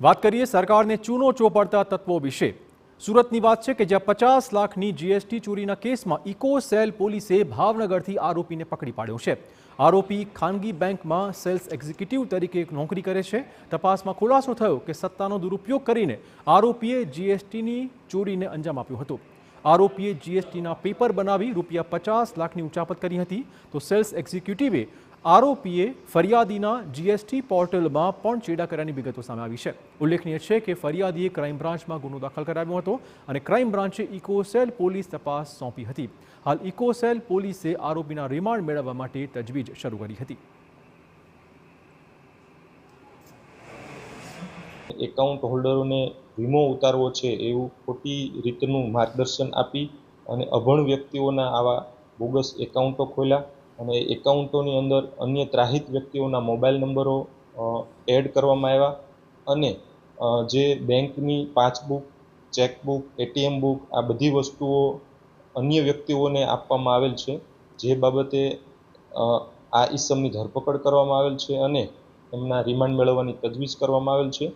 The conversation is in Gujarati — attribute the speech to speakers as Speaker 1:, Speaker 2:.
Speaker 1: વાત કરીએ સરકારને ચૂનો ચોપડતા તત્વો વિશે। સુરતની વાત છે કે જ્યાં 50 લાખની જીએસટી ચોરીના કેસમાં ઇકોસેલ પોલીસે ભાવનગરથી આરોપીને પકડી પાડ્યો છે। આરોપી ખાનગી બેંકમાં સેલ્સ એક્ઝિક્યુટિવ તરીકે નોકરી કરે છે। તપાસમાં ખુલાસો થયો કે સત્તાનો દુરુપયોગ કરીને આરોપીએ જીએસટીની ચોરીને અંજામ આપ્યો હતો। આરોપીએ જીએસટીના પેપર બનાવી રૂપિયા 50 લાખની ઉચાપત કરી હતી તો સેલ્સ એક્ઝિક્યુટિવે આરોપીએ ફરિયાદીના જીએસટી પોર્ટલમાં પણ ચેડા કર્યાની વિગતો સામે આવી છે। ઉલ્લેખનીય છે કે ફરિયાદીએ ક્રાઇમ બ્રાન્ચમાં ગુનો દાખલ કરાવ્યો હતો અને ક્રાઇમ બ્રાન્ચે ઇકોસેલ પોલીસ તપાસ સોંપી હતી। હાલ ઇકોસેલ પોલીસે આરોપીના રિમાન્ડ મેળવવા માટે તજવીજ શરૂ કરી હતી।
Speaker 2: એકાઉન્ટ હોલ્ડરોને વીમો ઉતારવો છે એવું ખોટી રીતનું માર્ગદર્શન આપી અને અભણ વ્યક્તિઓના આવા બોગસ એકાઉન્ટો ખોલ્યા અને એકાઉન્ટોની અંદર અન્ય ત્રાહિત વ્યક્તિઓના મોબાઈલ નંબરો એડ કરવામાં આવ્યા અને જે બેંકની પાસબુક, ચેકબુક, એટીએમ બુક આ બધી વસ્તુઓ અન્ય વ્યક્તિઓને આપવામાં આવેલ છે, જે બાબતે આ ઈસમની ધરપકડ કરવામાં આવેલ છે અને એમના રિમાન્ડ મેળવવાની તજવીજ કરવામાં આવેલ છે।